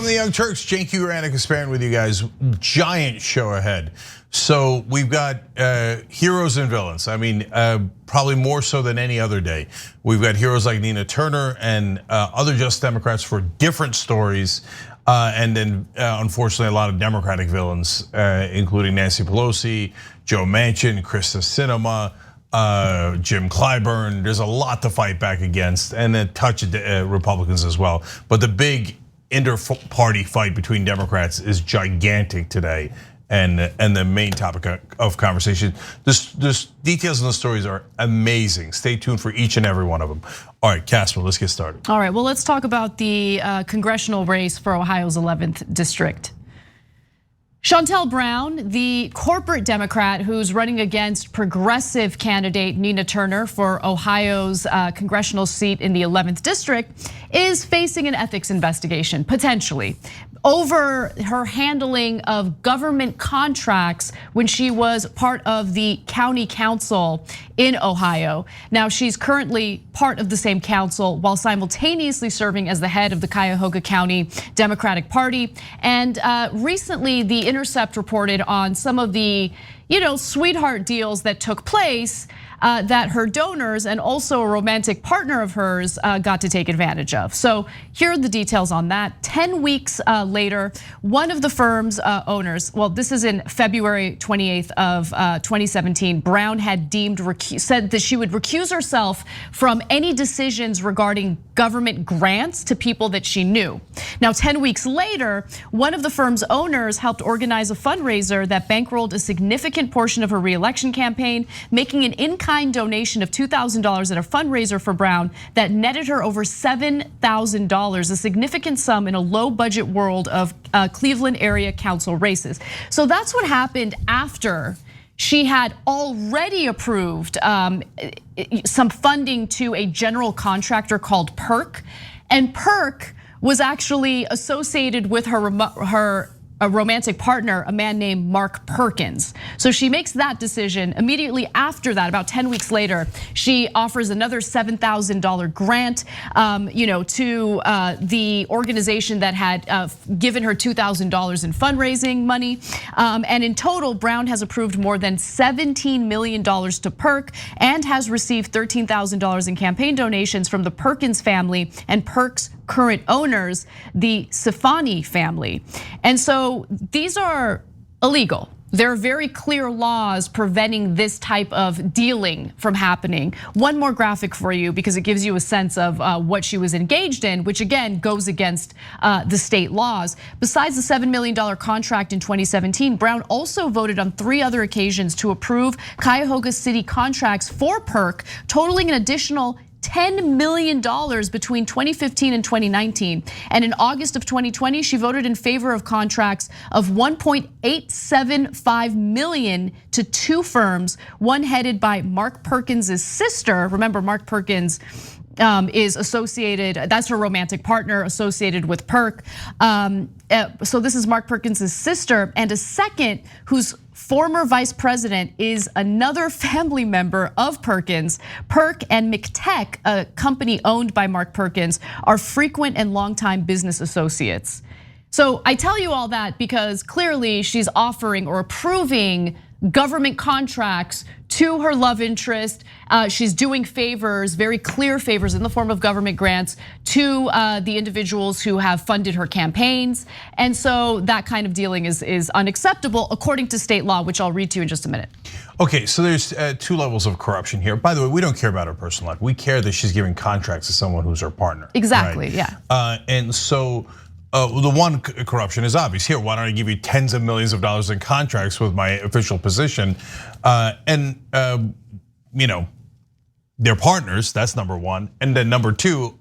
Welcome to the Young Turks. Cenk Uygur, Sparing with you guys. Giant show ahead. So we've got heroes and villains. I mean, probably more so than any other day. We've got heroes like Nina Turner and other Just Democrats for different stories. And then unfortunately, a lot of Democratic villains, including Nancy Pelosi, Joe Manchin, Kyrsten Sinema, Jim Clyburn. There's a lot to fight back against, and a touch of Republicans as well. But the big inter-party fight between Democrats is gigantic today, and the main topic of conversation. This details in the stories are amazing. Stay tuned for each and every one of them. All right, Casper, let's get started. All right, well, let's talk about the congressional race for Ohio's 11th district. Shontel Brown, the corporate Democrat who's running against progressive candidate Nina Turner for Ohio's congressional seat in the 11th district, is facing an ethics investigation, potentially, over her handling of government contracts when she was part of the county council in Ohio. Now, she's currently part of the same council while simultaneously serving as the head of the Cuyahoga County Democratic Party. And recently, The Intercept reported on some of the sweetheart deals that took place that her donors and also a romantic partner of hers got to take advantage of. So here are the details on that. 10 weeks later, one of the firm's owners, well, this is in February 28th of 2017, Brown had said that she would recuse herself from any decisions regarding government grants to people that she knew. Now, 10 weeks later, one of the firm's owners helped organize a fundraiser that bankrolled a significant portion of her re-election campaign, making an in-kind donation of $2,000 at a fundraiser for Brown that netted her over $7,000, a significant sum in a low-budget world of Cleveland area council races. So that's what happened after she had already approved some funding to a general contractor called PERC, and PERC was actually associated with her romantic partner, a man named Mark Perkins. So she makes that decision. Immediately after that, about 10 weeks later, she offers another $7,000 grant, to the organization that had given her $2,000 in fundraising money. And in total, Brown has approved more than $17 million to PERC and has received $13,000 in campaign donations from the Perkins family and PERC's current owners, the Sifani family. And so these are illegal. There are very clear laws preventing this type of dealing from happening. One more graphic for you because it gives you a sense of what she was engaged in, which again goes against the state laws. Besides the $7 million contract in 2017, Brown also voted on 3 other occasions to approve Cuyahoga City contracts for PERC, totaling an additional $10 million between 2015 and 2019. And in August of 2020, she voted in favor of contracts of $1.875 million to 2 firms, one headed by Mark Perkins' sister. Remember, Mark Perkins is associated, that's her romantic partner associated with PERC. So this is Mark Perkins' sister, and a second whose former vice president is another family member of Perkins. PERC and McTech, a company owned by Mark Perkins, are frequent and longtime business associates. So I tell you all that because clearly she's offering or approving government contracts to her love interest. She's doing favors, very clear favors in the form of government grants to the individuals who have funded her campaigns. And so that kind of dealing is unacceptable according to state law, which I'll read to you in just a minute. Okay, so there's 2 levels of corruption here. By the way, we don't care about her personal life. We care that she's giving contracts to someone who's her partner. Exactly, right? Yeah. And so the one corruption is obvious. Here, why don't I give you tens of millions of dollars in contracts with my official position? They're partners, that's number one. And then number 2,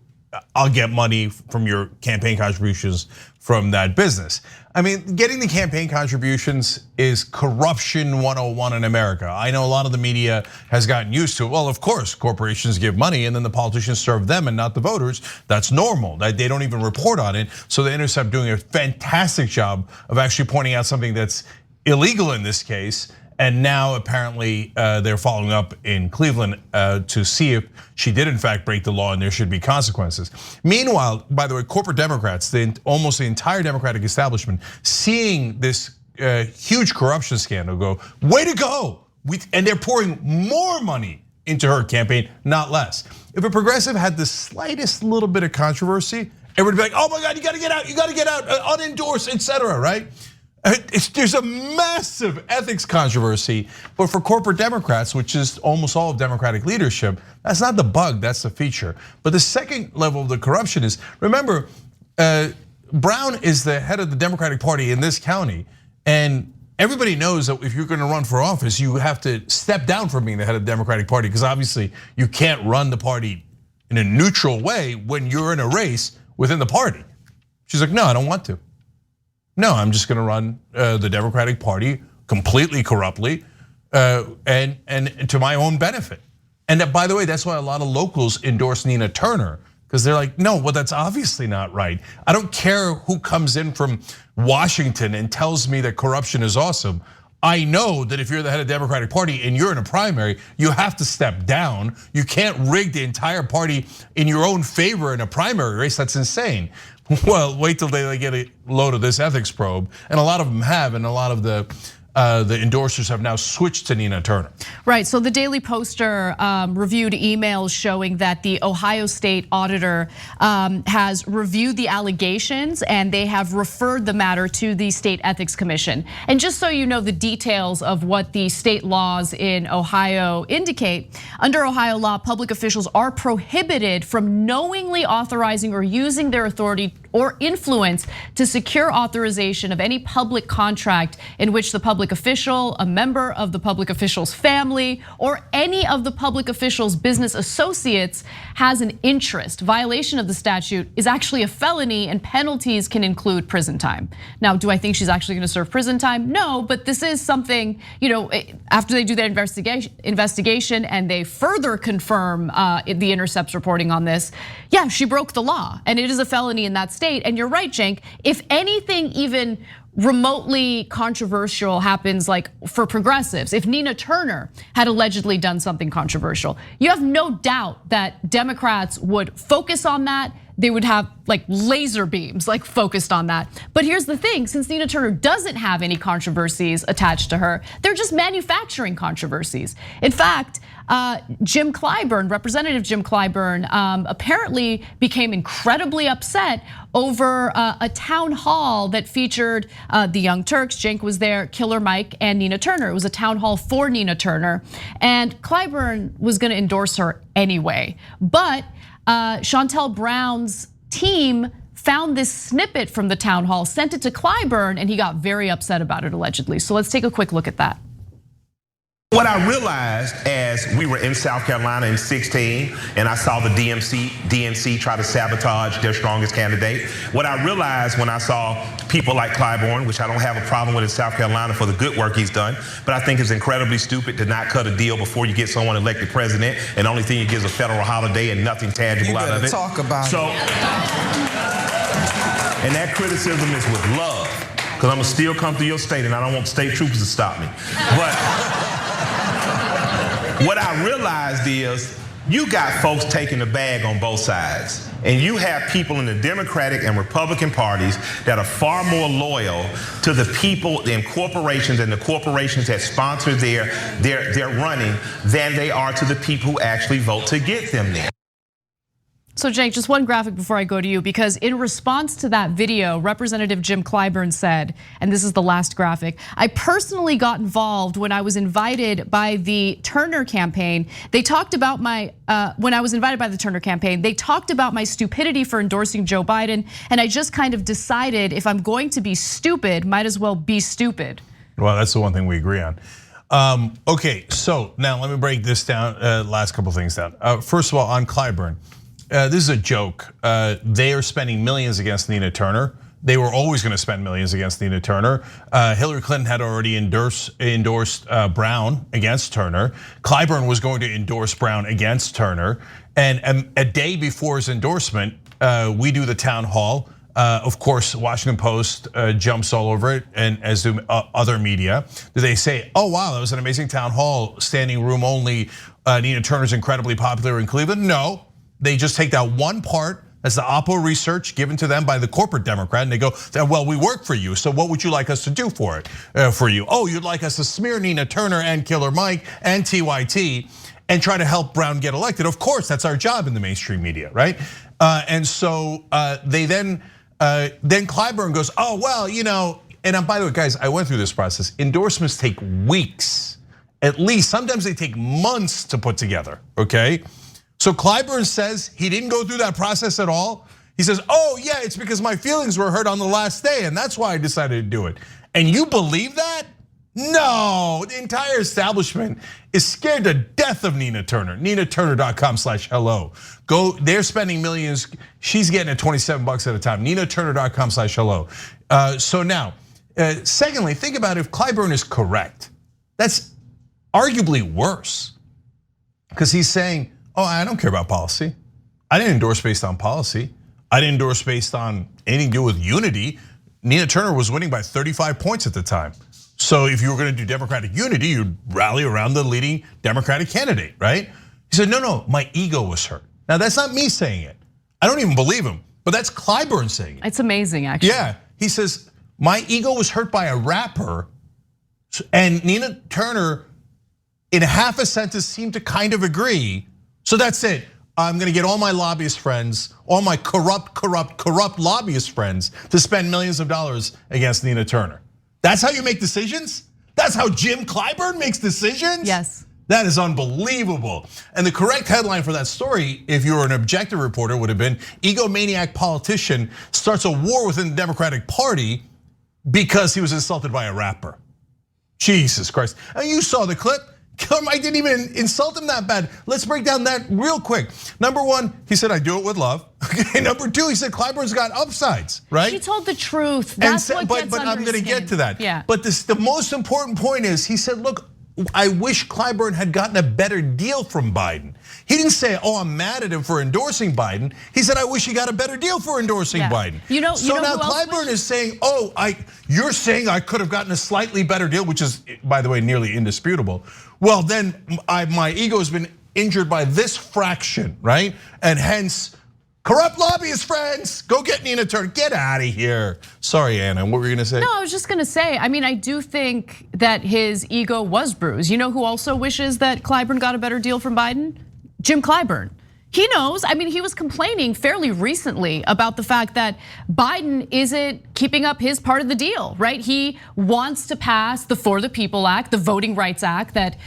I'll get money from your campaign contributions from that business. I mean, getting the campaign contributions is corruption 101 in America. I know a lot of the media has gotten used to it. Well, of course, corporations give money and then the politicians serve them and not the voters. That's normal. They don't even report on it. So The Intercept doing a fantastic job of actually pointing out something that's illegal in this case And now apparently they're following up in Cleveland to see if she did in fact break the law and there should be consequences. Meanwhile, by the way, corporate Democrats, almost the entire Democratic establishment, seeing this huge corruption scandal, go, way to go. And they're pouring more money into her campaign, not less. If a progressive had the slightest little bit of controversy, everybody would be like, oh my God, you gotta get out, unendorsed, etc., right? There's a massive ethics controversy, but for corporate Democrats, which is almost all of Democratic leadership, that's not the bug, that's the feature. But the second level of the corruption is, remember, Brown is the head of the Democratic Party in this county, and everybody knows that if you're gonna run for office, you have to step down from being the head of the Democratic Party, because obviously you can't run the party in a neutral way when you're in a race within the party. She's like, no, I don't want to. No, I'm just gonna run the Democratic Party completely corruptly and to my own benefit. And that, by the way, that's why a lot of locals endorse Nina Turner, because they're like, no, well, that's obviously not right. I don't care who comes in from Washington and tells me that corruption is awesome. I know that if you're the head of the Democratic Party and you're in a primary, you have to step down. You can't rig the entire party in your own favor in a primary race. That's insane. Well, wait till they get a load of this ethics probe, and a lot of them have, and a lot of the endorsers have now switched to Nina Turner. Right, so the Daily Poster reviewed emails showing that the Ohio State auditor has reviewed the allegations and they have referred the matter to the State Ethics Commission. And just so you know the details of what the state laws in Ohio indicate, under Ohio law, public officials are prohibited from knowingly authorizing or using their authority or influence to secure authorization of any public contract in which the public official, a member of the public official's family, or any of the public official's business associates has an interest. Violation of the statute is actually a felony and penalties can include prison time. Now, do I think she's actually gonna serve prison time? No, but this is something, after they do their investigation and they further confirm the Intercept's reporting on this, yeah, she broke the law and it is a felony in that state. And you're right, Cenk, if anything even remotely controversial happens, like for progressives, if Nina Turner had allegedly done something controversial, you have no doubt that Democrats would focus on that. They would have like laser beams like focused on that. But here's the thing, since Nina Turner doesn't have any controversies attached to her, they're just manufacturing controversies. In fact, Jim Clyburn, Representative Jim Clyburn, apparently became incredibly upset over a town hall that featured the Young Turks. Cenk was there, Killer Mike, and Nina Turner. It was a town hall for Nina Turner, and Clyburn was gonna endorse her anyway. But Shontel Brown's team found this snippet from the town hall, sent it to Clyburn, and he got very upset about it, allegedly. So let's take a quick look at that. What I realized as we were in South Carolina in 2016, and I saw the DNC try to sabotage their strongest candidate, what I realized when I saw people like Clyburn, which I don't have a problem with in South Carolina for the good work he's done, but I think it's incredibly stupid to not cut a deal before you get someone elected president, and the only thing he gives a federal holiday and nothing tangible out of it. Talk about it. And that criticism is with love, because I'm gonna still come through your state, and I don't want state troopers to stop me. But what I realized is you got folks taking the bag on both sides. And you have people in the Democratic and Republican parties that are far more loyal to the people and corporations and the corporations that sponsor their running than they are to the people who actually vote to get them there. So Cenk, just one graphic before I go to you, because in response to that video, Representative Jim Clyburn said, and this is the last graphic, I personally got involved when I was invited by the Turner campaign. They talked about when I was invited by the Turner campaign, they talked about my stupidity for endorsing Joe Biden, and I just kind of decided if I'm going to be stupid, might as well be stupid. Well, that's the one thing we agree on. Okay, so now let me break this down, last couple things down. First of all, on Clyburn. This is a joke. They are spending millions against Nina Turner. They were always gonna spend millions against Nina Turner. Hillary Clinton had already endorsed Brown against Turner. Clyburn was going to endorse Brown against Turner. And a day before his endorsement, we do the town hall. Of course, Washington Post jumps all over it, and as do other media. Do they say, oh wow, that was an amazing town hall, standing room only, Nina Turner's incredibly popular in Cleveland? No, they just take that one part. That's the Oppo research given to them by the corporate Democrat, and they go, well, we work for you, so what would you like us to do for you? Oh, you'd like us to smear Nina Turner and Killer Mike and TYT and try to help Brown get elected. Of course, that's our job in the mainstream media, right? And so they then Clyburn goes, oh, well, and by the way, guys, I went through this process. Endorsements take weeks, at least. Sometimes they take months to put together, okay? So Clyburn says he didn't go through that process at all. He says, oh yeah, it's because my feelings were hurt on the last day and that's why I decided to do it. And you believe that? No, the entire establishment is scared to death of Nina Turner. NinaTurner.com/hello. Go, they're spending millions. She's getting at $27 at a time. NinaTurner.com/hello. So now, secondly, think about if Clyburn is correct. That's arguably worse because he's saying, oh, I don't care about policy. I didn't endorse based on policy. I didn't endorse based on anything to do with unity. Nina Turner was winning by 35 points at the time. So if you were gonna do Democratic unity, you'd rally around the leading Democratic candidate, right? He said, no, my ego was hurt. Now that's not me saying it. I don't even believe him, but that's Clyburn saying it. It's amazing, actually. Yeah, he says, my ego was hurt by a rapper, and Nina Turner, in half a sentence, seemed to kind of agree. So that's it. I'm gonna get all my lobbyist friends, all my corrupt lobbyist friends to spend millions of dollars against Nina Turner. That's how you make decisions? That's how Jim Clyburn makes decisions? Yes. That is unbelievable. And the correct headline for that story, if you were an objective reporter, would have been egomaniac politician starts a war within the Democratic Party because he was insulted by a rapper. Jesus Christ. And you saw the clip. Killer Mike didn't even insult him that bad. Let's break down that real quick. Number one, he said, I do it with love. Okay, number two, he said Clyburn's got upsides, right? He told the truth. That's what gets but I'm gonna get to that. Yeah. But the most important point is, he said, look, I wish Clyburn had gotten a better deal from Biden. He didn't say, oh, I'm mad at him for endorsing Biden. He said, I wish he got a better deal for endorsing Biden. So now Clyburn is saying, oh, you're saying I could have gotten a slightly better deal, which is, by the way, nearly indisputable. Well, then my ego has been injured by this fraction, right? And hence, corrupt lobbyist friends, go get Nina Turner, get out of here. Sorry, Anna, what were you gonna say? No, I was just gonna say, I do think that his ego was bruised. You know who also wishes that Clyburn got a better deal from Biden? Jim Clyburn. He knows, he was complaining fairly recently about the fact that Biden isn't keeping up his part of the deal, right? He wants to pass the For the People Act, the Voting Rights Act that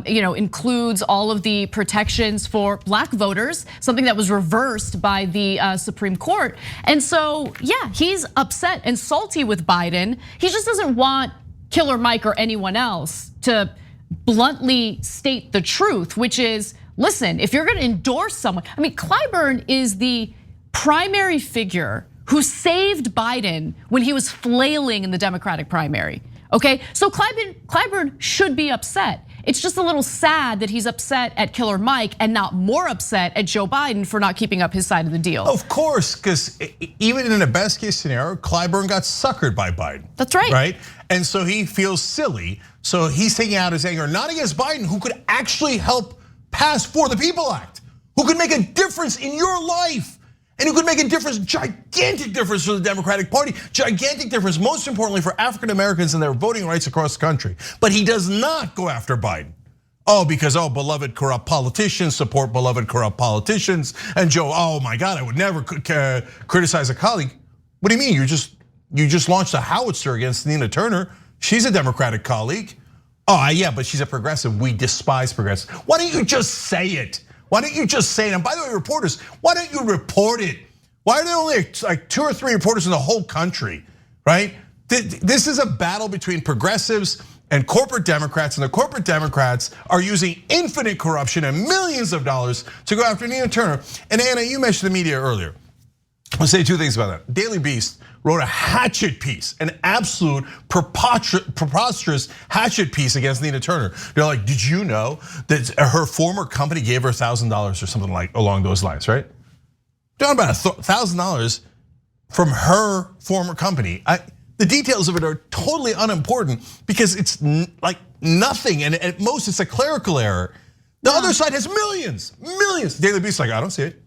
includes all of the protections for black voters, something that was reversed by the Supreme Court. And so, yeah, he's upset and salty with Biden. He just doesn't want Killer Mike or anyone else to bluntly state the truth, which is, listen, if you're gonna endorse someone, Clyburn is the primary figure who saved Biden when he was flailing in the Democratic primary, okay? So Clyburn should be upset. It's just a little sad that he's upset at Killer Mike and not more upset at Joe Biden for not keeping up his side of the deal. Of course, because even in a best case scenario, Clyburn got suckered by Biden. That's right. Right? And so he feels silly. So he's taking out his anger, not against Biden, who could actually help pass For the People Act, who could make a difference in your life, and who could make a difference, gigantic difference for the Democratic Party, gigantic difference, most importantly for African Americans and their voting rights across the country. But he does not go after Biden. Oh, because beloved corrupt politicians support beloved corrupt politicians, and Joe, oh my God, I would never criticize a colleague. What do you mean? You just launched a howitzer against Nina Turner. She's a Democratic colleague. Oh yeah, but she's a progressive. We despise progressives. Why don't you just say it? Why don't you just say it? And by the way, reporters, why don't you report it? Why are there only like 2 or 3 reporters in the whole country, right? This is a battle between progressives and corporate Democrats, and the corporate Democrats are using infinite corruption and millions of dollars to go after Nina Turner. And Anna, you mentioned the media earlier. I'll say 2 things about that. Daily Beast wrote a hatchet piece, an absolute preposterous hatchet piece against Nina Turner. They're like, did you know that her former company gave her $1,000 or something like along those lines, right? Talking about $1,000 from her former company. The details of it are totally unimportant because it's like nothing, and at most it's a clerical error. The other side has millions. Daily Beast's like, I don't see it.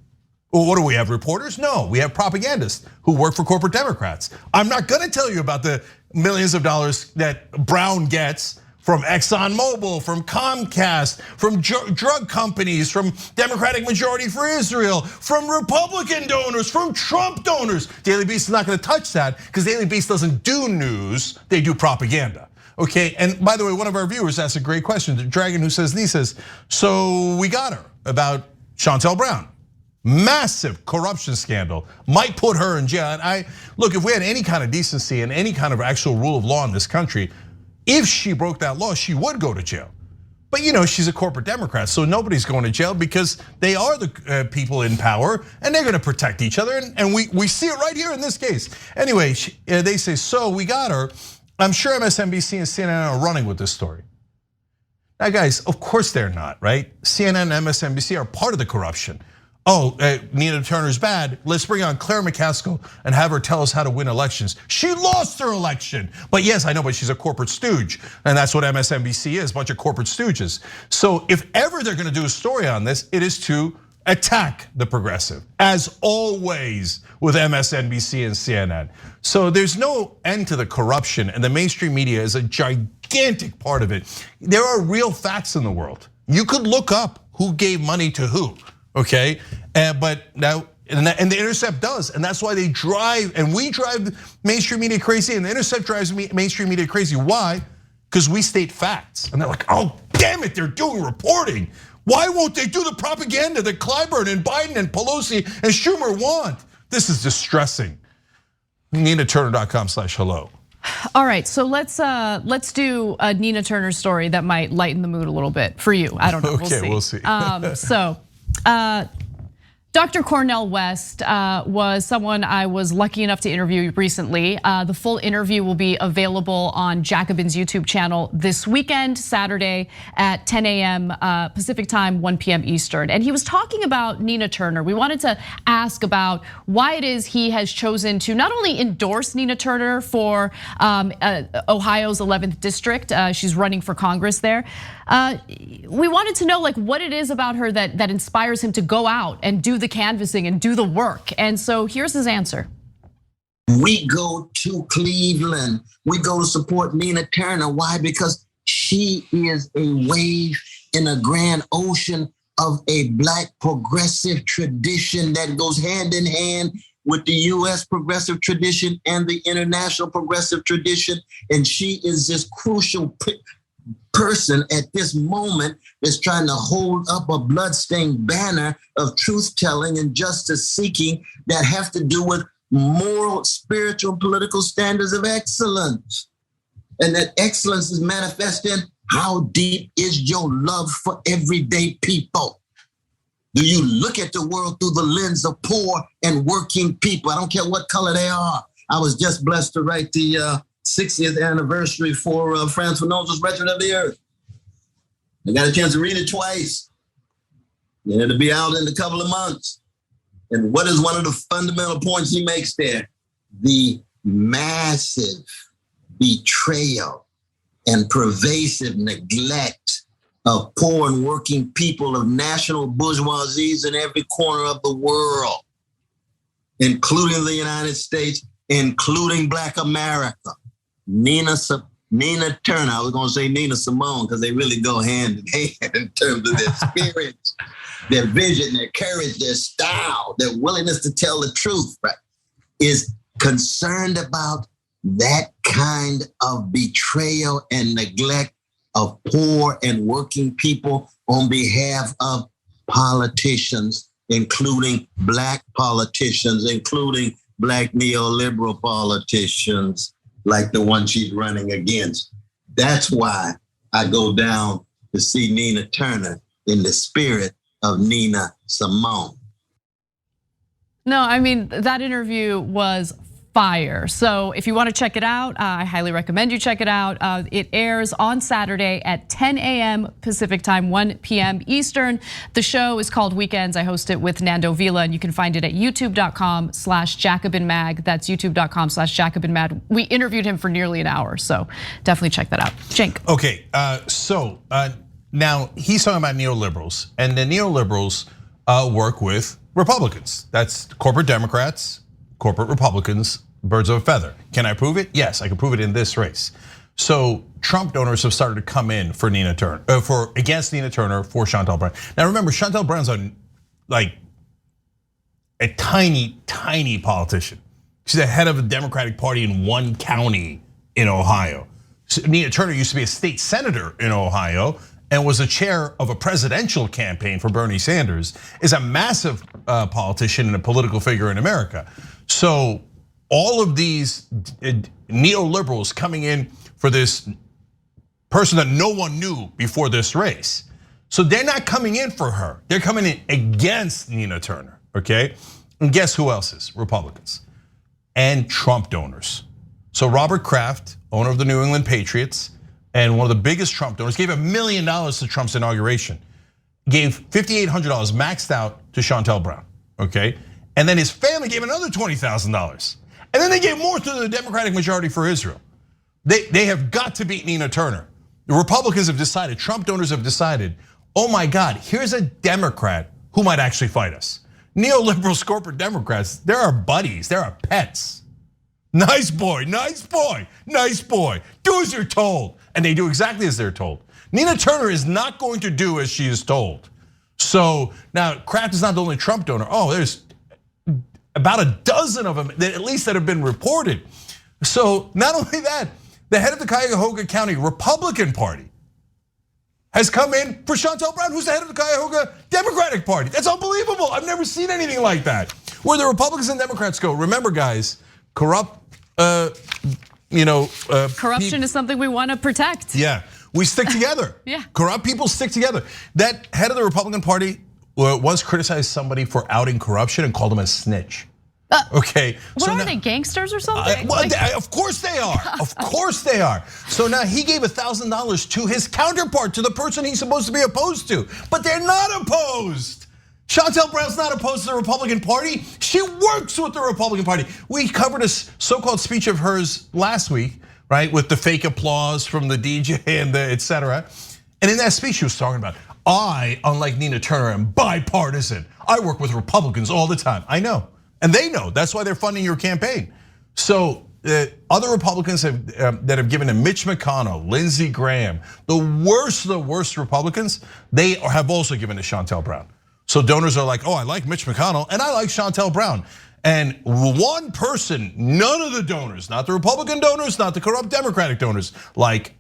Well, what do we have, reporters? No, we have propagandists who work for corporate Democrats. I'm not gonna tell you about the millions of dollars that Brown gets from ExxonMobil, from Comcast, from drug companies, from Democratic Majority for Israel, from Republican donors, from Trump donors. Daily Beast is not gonna touch that because Daily Beast doesn't do news, they do propaganda. Okay, and by the way, one of our viewers asked a great question. The Dragon who says, so we got her about Shontel Brown. Massive corruption scandal, might put her in jail. And look, if we had any kind of decency and any kind of actual rule of law in this country, if she broke that law, she would go to jail. But she's a corporate Democrat, so nobody's going to jail because they are the people in power and they're gonna protect each other. And we see it right here in this case. Anyway, they say, so we got her. I'm sure MSNBC and CNN are running with this story. Now guys, of course they're not, right? CNN and MSNBC are part of the corruption. Oh, Nina Turner's bad. Let's bring on Claire McCaskill and have her tell us how to win elections. She lost her election. But yes, I know, but she's a corporate stooge. And that's what MSNBC is, a bunch of corporate stooges. So if ever they're gonna do a story on this, it is to attack the progressive, as always with MSNBC and CNN. So there's no end to the corruption, and the mainstream media is a gigantic part of it. There are real facts in the world. You could look up who gave money to who. Okay, but now, and the Intercept does, and that's why they drive, and we drive mainstream media crazy, and the Intercept drives mainstream media crazy. Why? Because we state facts, and they're like, oh, damn it, they're doing reporting. Why won't they do the propaganda that Clyburn and Biden and Pelosi and Schumer want? This is distressing. NinaTurner.com/hello. All right, so let's do a Nina Turner story that might lighten the mood a little bit for you. I don't know. Okay, we'll see. Dr. Cornel West was someone I was lucky enough to interview recently. The full interview will be available on Jacobin's YouTube channel this weekend, Saturday at 10 a.m. Pacific time, 1 p.m. Eastern. And he was talking about Nina Turner. We wanted to ask about why it is he has chosen to not only endorse Nina Turner for Ohio's 11th district, she's running for Congress there. We wanted to know what it is about her that inspires him to go out and do the canvassing and do the work. And so here's his answer. We go to Cleveland. We go to support Nina Turner. Why? Because she is a wave in a grand ocean of a Black progressive tradition that goes hand in hand with the US progressive tradition and the international progressive tradition. And she is this crucial person at this moment is trying to hold up a bloodstained banner of truth-telling and justice-seeking that have to do with moral, spiritual, political standards of excellence. And that excellence is manifest in how deep is your love for everyday people? Do you look at the world through the lens of poor and working people? I don't care what color they are. I was just blessed to write the 60th anniversary for Franz Fanon's Record of the Earth. I got a chance to read it twice. And it'll be out in a couple of months. And what is one of the fundamental points he makes there? The massive betrayal and pervasive neglect of poor and working people, of national bourgeoisies in every corner of the world, including the United States, including Black America. Nina Turner, I was gonna say Nina Simone, because they really go hand in hand in terms of their spirit, their vision, their courage, their style, their willingness to tell the truth, right? Is concerned about that kind of betrayal and neglect of poor and working people on behalf of politicians, including Black politicians, including Black neoliberal politicians, like the one she's running against. That's why I go down to see Nina Turner in the spirit of Nina Simone. No, I mean, that interview was fire. So if you want to check it out, I highly recommend you check it out. It airs on Saturday at 10 a.m. Pacific time, 1 p.m. Eastern. The show is called Weekends. I host it with Nando Vila, and you can find it at youtube.com/JacobinMag. That's youtube.com/JacobinMag. We interviewed him for nearly an hour, so definitely check that out. Cenk. Okay, so now he's talking about neoliberals, and the neoliberals work with Republicans. That's corporate Democrats, corporate Republicans, birds of a feather. Can I prove it? Yes, I can prove it in this race. So Trump donors have started to come in for Nina Turner, against Nina Turner for Shontel Brown. Now remember, Shontel Brown's a tiny politician. She's the head of the Democratic Party in one county in Ohio. Nina Turner used to be a state senator in Ohio and was the chair of a presidential campaign for Bernie Sanders, is a massive politician and a political figure in America. So all of these neoliberals coming in for this person that no one knew before this race. So they're not coming in for her. They're coming in against Nina Turner, okay? And guess who else is? Republicans and Trump donors. So Robert Kraft, owner of the New England Patriots, and one of the biggest Trump donors, gave $1 million to Trump's inauguration. Gave $5,800 maxed out to Shontel Brown, okay? And then his family gave another $20,000. And then they gave more to the Democratic Majority for Israel. They have got to beat Nina Turner. The Republicans have decided, Trump donors have decided, oh my God, here's a Democrat who might actually fight us. Neoliberals, corporate Democrats, they're our buddies, they're our pets. Nice boy, nice boy, nice boy. Do as you're told. And they do exactly as they're told. Nina Turner is not going to do as she is told. So now Kraft is not the only Trump donor. Oh, there's about a dozen of them that at least that have been reported. So not only that, the head of the Cuyahoga County Republican Party has come in for Shontel Brown, who's the head of the Cuyahoga Democratic Party. That's unbelievable. I've never seen anything like that. Where the Republicans and Democrats go. Remember, guys, corruption is something we want to protect. Yeah, we stick together. Yeah. Corrupt people stick together. That head of the Republican Party once criticized somebody for outing corruption and called him a snitch. Okay. What are they, gangsters or something? Of course they are. Of course they are. So now he gave $1,000 to his counterpart, to the person he's supposed to be opposed to. But they're not opposed. Shontel Brown's not opposed to the Republican Party. She works with the Republican Party. We covered a so-called speech of hers last week, right? With the fake applause from the DJ and the et cetera. And in that speech, she was talking about, I, unlike Nina Turner, am bipartisan. I work with Republicans all the time. I know. And they know, that's why they're funding your campaign. So other Republicans that have given to Mitch McConnell, Lindsey Graham, the worst Republicans, they have also given to Shontel Brown. So donors are like, oh, I like Mitch McConnell and I like Shontel Brown. And one person, none of the donors, not the Republican donors, not the corrupt Democratic donors,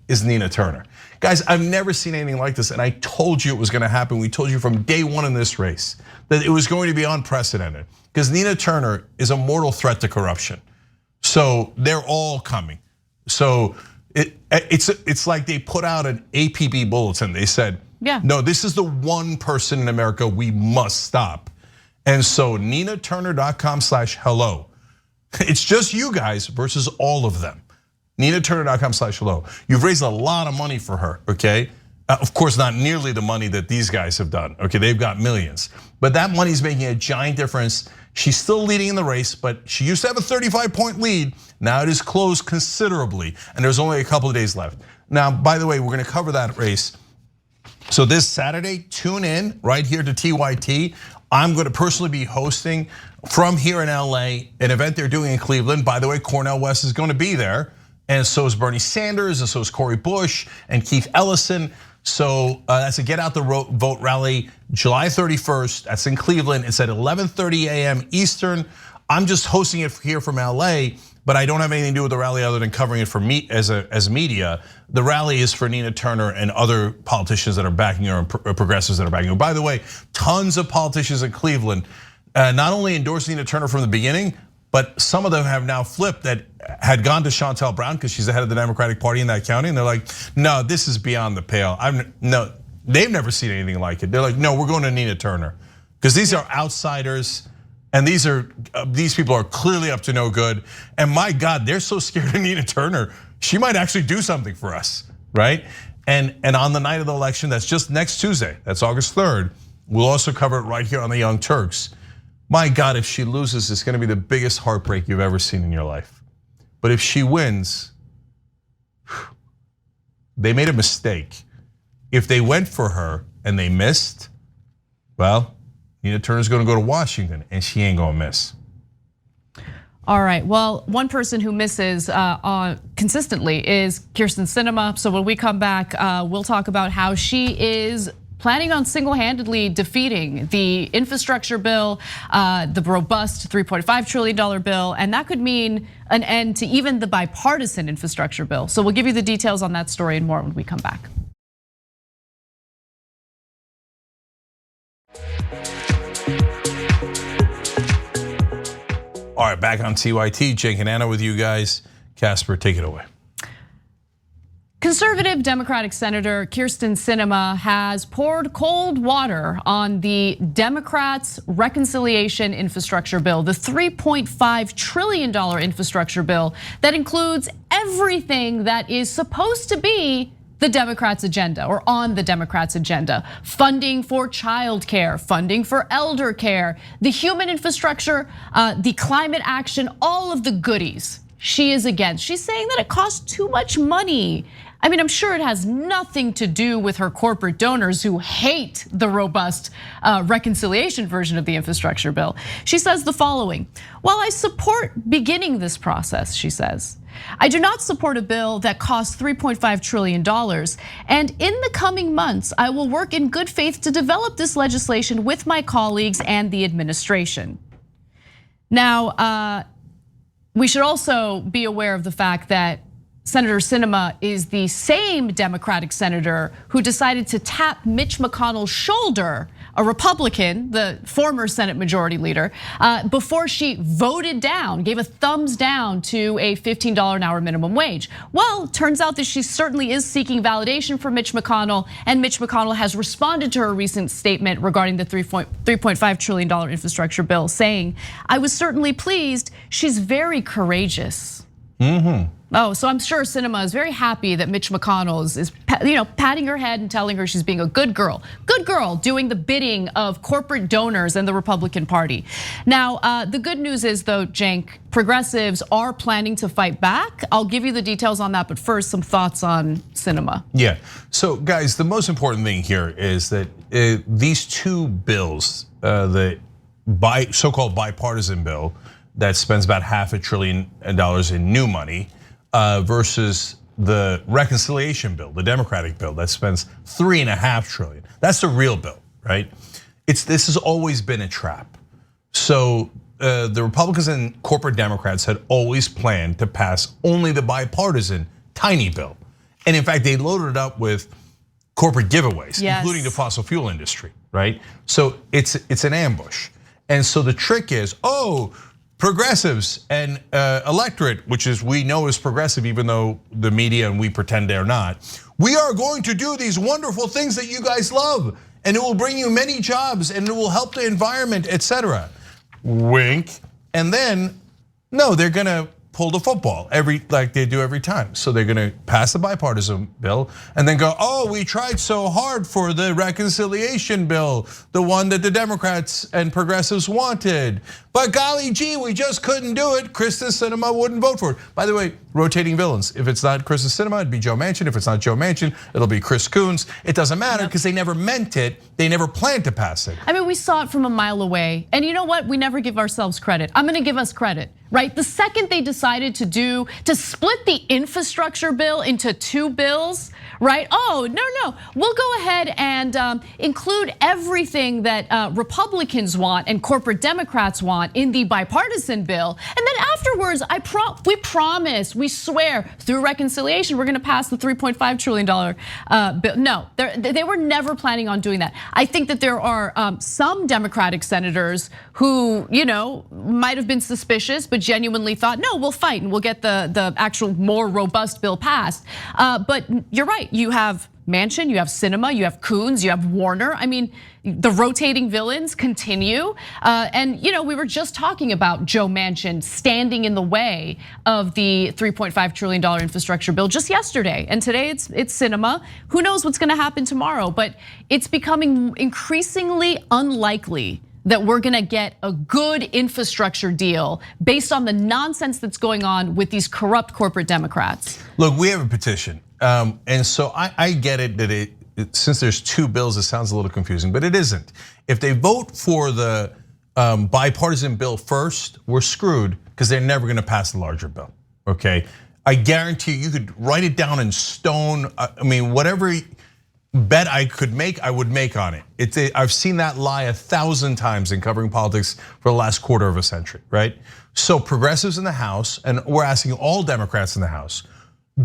is Nina Turner. Guys, I've never seen anything like this, and I told you it was gonna happen. We told you from day one in this race that it was going to be unprecedented, because Nina Turner is a mortal threat to corruption. So they're all coming. So it's like they put out an APB bulletin. They said, no, this is the one person in America we must stop. And so ninaturner.com/hello. It's just you guys versus all of them. ninaturner.com/hello. You've raised a lot of money for her, okay? Of course, not nearly the money that these guys have done, okay? They've got millions. But that money's making a giant difference. She's still leading in the race, but she used to have a 35-point lead. Now it is closed considerably, and there's only a couple of days left. Now, by the way, we're gonna cover that race. So this Saturday, tune in right here to TYT. I'm gonna personally be hosting from here in LA an event they're doing in Cleveland. By the way, Cornel West is gonna be there, and so is Bernie Sanders, and so is Cori Bush and Keith Ellison. So that's a Get Out the Vote rally, July 31st. That's in Cleveland. It's at 11:30 a.m. Eastern. I'm just hosting it here from LA, but I don't have anything to do with the rally other than covering it for me as media. The rally is for Nina Turner and other politicians that are backing her and progressives that are backing her. By the way, tons of politicians in Cleveland not only endorsed Nina Turner from the beginning, but some of them have now flipped that had gone to Shontel Brown because she's the head of the Democratic Party in that county, and they're like, no, this is beyond the pale. No, they've never seen anything like it. They're like, no, we're going to Nina Turner because these are outsiders. And these people are clearly up to no good. And my God, they're so scared of Nina Turner. She might actually do something for us, right? And on the night of the election, that's just next Tuesday, that's August 3rd, we'll also cover it right here on the Young Turks. My God, if she loses, it's gonna be the biggest heartbreak you've ever seen in your life. But if she wins, they made a mistake. If they went for her and they missed, well, Nina Turner's gonna go to Washington and she ain't gonna miss. All right, well, one person who misses consistently is Kyrsten Sinema. So when we come back, we'll talk about how she is planning on single-handedly defeating the infrastructure bill, the robust $3.5 trillion bill, and that could mean an end to even the bipartisan infrastructure bill. So we'll give you the details on that story and more when we come back. All right, back on TYT, Jake and Anna with you guys. Casper, take it away. Conservative Democratic Senator Kyrsten Sinema has poured cold water on the Democrats' reconciliation infrastructure bill, the $3.5 trillion infrastructure bill that includes everything that is supposed to be the Democrats' agenda or on the Democrats' agenda. Funding for childcare, funding for elder care, the human infrastructure, the climate action, all of the goodies she is against. She's saying that it costs too much money. I mean, I'm sure it has nothing to do with her corporate donors who hate the robust reconciliation version of the infrastructure bill. She says the following: while I support beginning this process, she says, I do not support a bill that costs $3.5 trillion. And in the coming months, I will work in good faith to develop this legislation with my colleagues and the administration. Now, we should also be aware of the fact that Senator Sinema is the same Democratic senator who decided to tap Mitch McConnell's shoulder, a Republican, the former Senate Majority Leader, before she voted down, gave a thumbs down to a $15 an hour minimum wage. Well, turns out that she certainly is seeking validation from Mitch McConnell, and Mitch McConnell has responded to her recent statement regarding the $3.5 trillion infrastructure bill, saying, I was certainly pleased, she's very courageous. Oh, so I'm sure Sinema is very happy that Mitch McConnell is patting her head and telling her she's being a good girl doing the bidding of corporate donors and the Republican Party. Now, the good news is though, Cenk, progressives are planning to fight back. I'll give you the details on that, but first, some thoughts on Sinema. Yeah, so guys, the most important thing here is that these two bills, the so-called bipartisan bill that spends about $500 billion in new money, versus the reconciliation bill, the Democratic bill that spends $3.5 trillion. That's the real bill, right? This has always been a trap. So the Republicans and corporate Democrats had always planned to pass only the bipartisan tiny bill. And in fact, they loaded it up with corporate giveaways, including the fossil fuel industry, right? So it's an ambush. And so the trick is, progressives and electorate, which is we know is progressive, even though the media and we pretend they're not. We are going to do these wonderful things that you guys love, and it will bring you many jobs, and it will help the environment, etc. Wink. And then, no, they're gonna pull the football like they do every time. So they're gonna pass the bipartisan bill and then go, we tried so hard for the reconciliation bill, the one that the Democrats and progressives wanted. But golly gee, we just couldn't do it. Kyrsten Sinema wouldn't vote for it. By the way, rotating villains. If it's not Kyrsten Sinema, it'd be Joe Manchin. If it's not Joe Manchin, it'll be Chris Coons. It doesn't matter because they never meant it. They never planned to pass it. I mean, we saw it from a mile away. And you know what? We never give ourselves credit. I'm gonna give us credit, right? The second they decided to split the infrastructure bill into two bills, right? No, we'll go ahead and include everything that Republicans want and corporate Democrats want in the bipartisan bill. And then afterwards, we promise, we swear through reconciliation, we're gonna pass the $3.5 trillion bill. No, they were never planning on doing that. I think that there are some Democratic senators who, might have been suspicious, but genuinely thought, no, we'll fight and we'll get the actual more robust bill passed. But you're right, you have Manchin, you have Sinema, you have Coons, you have Warner. I mean, the rotating villains continue. And we were just talking about Joe Manchin standing in the way of the $3.5 trillion infrastructure bill just yesterday. And today it's Sinema. Who knows what's gonna happen tomorrow? But it's becoming increasingly unlikely that we're gonna get a good infrastructure deal based on the nonsense that's going on with these corrupt corporate Democrats. Look, we have a petition. And so I get it that since there's two bills, it sounds a little confusing, but it isn't. If they vote for the bipartisan bill first, we're screwed because they're never gonna pass the larger bill, okay? I guarantee you could write it down in stone. I mean, whatever bet I could make, I would make on it. I've seen that lie 1,000 times in covering politics for the last quarter of a century, right? So progressives in the House, and we're asking all Democrats in the House,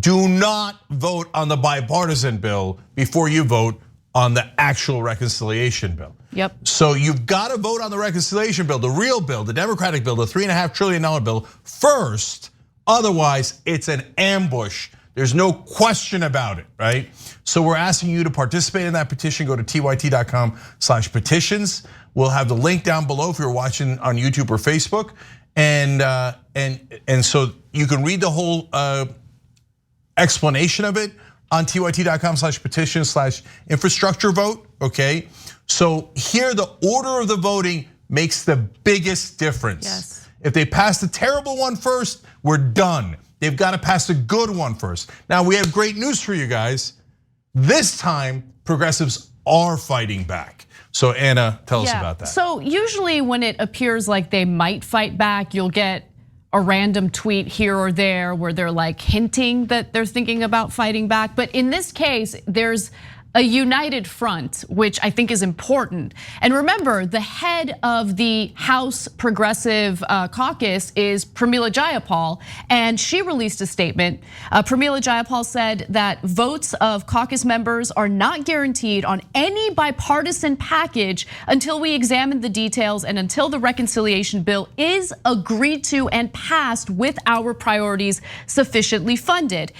do not vote on the bipartisan bill before you vote on the actual reconciliation bill. Yep. So you've got to vote on the reconciliation bill, the real bill, the Democratic bill, the $3.5 trillion bill first. Otherwise, it's an ambush. There's no question about it, right? So we're asking you to participate in that petition. Go to tyt.com/petitions. We'll have the link down below if you're watching on YouTube or Facebook, and so you can read the whole explanation of it on tyt.com/petition/infrastructure vote. Okay, so here the order of the voting makes the biggest difference. Yes. If they pass the terrible one first, we're done. They've got to pass the good one first. Now we have great news for you guys. This time, progressives are fighting back. So Anna, tell us about that. So usually when it appears like they might fight back, you'll get a random tweet here or there where they're like hinting that they're thinking about fighting back. But in this case, there's a united front, which I think is important. And remember, the head of the House Progressive Caucus is Pramila Jayapal, and she released a statement. Pramila Jayapal said that votes of caucus members are not guaranteed on any bipartisan package until we examine the details and until the reconciliation bill is agreed to and passed with our priorities sufficiently funded.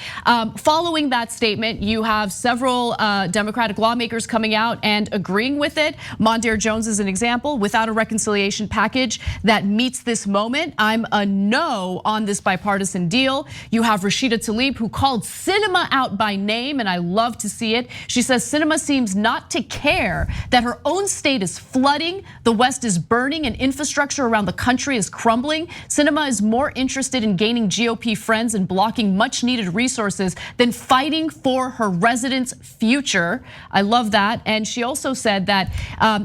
Following that statement, you have several Democratic lawmakers coming out and agreeing with it. Mondaire Jones is an example. Without a reconciliation package that meets this moment, I'm a no on this bipartisan deal. You have Rashida Tlaib, who called Sinema out by name, and I love to see it. She says Sinema seems not to care that her own state is flooding, the West is burning, and infrastructure around the country is crumbling. Sinema is more interested in gaining GOP friends and blocking much needed resources than fighting for her residents' future. I love that. And she also said that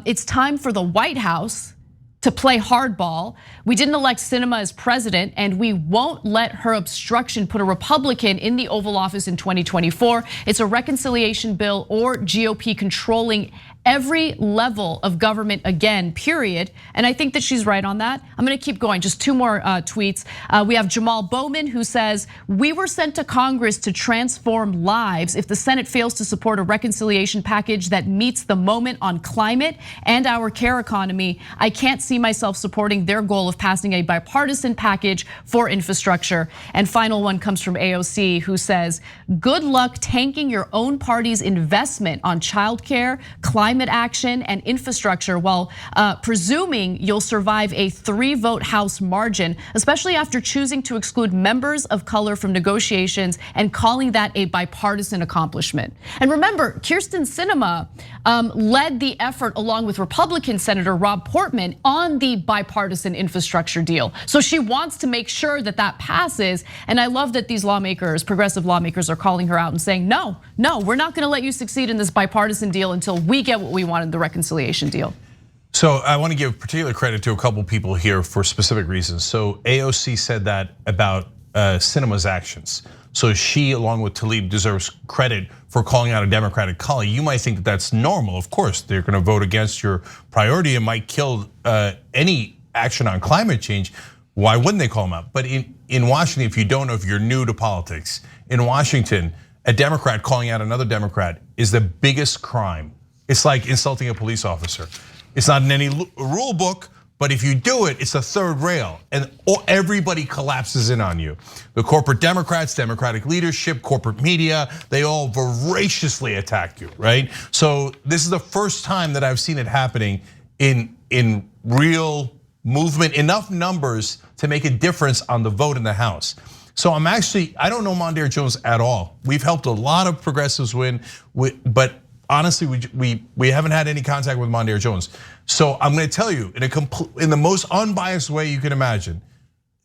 it's time for the White House to play hardball. We didn't elect Sinema as president, and we won't let her obstruction put a Republican in the Oval Office in 2024. It's a reconciliation bill or GOP controlling every level of government again, period. And I think that she's right on that. I'm gonna keep going, just two more tweets. We have Jamal Bowman, who says, we were sent to Congress to transform lives. If the Senate fails to support a reconciliation package that meets the moment on climate and our care economy, I can't see myself supporting their goal of passing a bipartisan package for infrastructure. And final one comes from AOC, who says, good luck tanking your own party's investment on childcare, climate action, and infrastructure while presuming you'll survive a 3-vote House margin, especially after choosing to exclude members of color from negotiations and calling that a bipartisan accomplishment. And remember, Kyrsten Sinema led the effort along with Republican Senator Rob Portman on the bipartisan infrastructure deal. So she wants to make sure that that passes. And I love that these lawmakers, progressive lawmakers, are calling her out and saying, no, we're not gonna let you succeed in this bipartisan deal until we get what we want in the reconciliation deal. So I want to give particular credit to a couple people here for specific reasons. So AOC said that about Sinema's actions. So she, along with Tlaib, deserves credit for calling out a Democratic colleague. You might think that that's normal. Of course, they're going to vote against your priority. It might kill any action on climate change. Why wouldn't they call them out? But in Washington, if you don't know, if you're new to politics, in Washington, a Democrat calling out another Democrat is the biggest crime. It's like insulting a police officer. It's not in any rule book, But if you do it, it's a third rail, and everybody collapses in on you. The corporate Democrats, Democratic leadership, corporate media, they all voraciously attack you, right? So this is the first time that I've seen it happening in real movement, enough numbers to make a difference on the vote in the House. So I don't know Mondaire Jones at all. We've helped a lot of progressives win, but honestly, we haven't had any contact with Mondaire Jones. So I'm going to tell you in the most unbiased way you can imagine,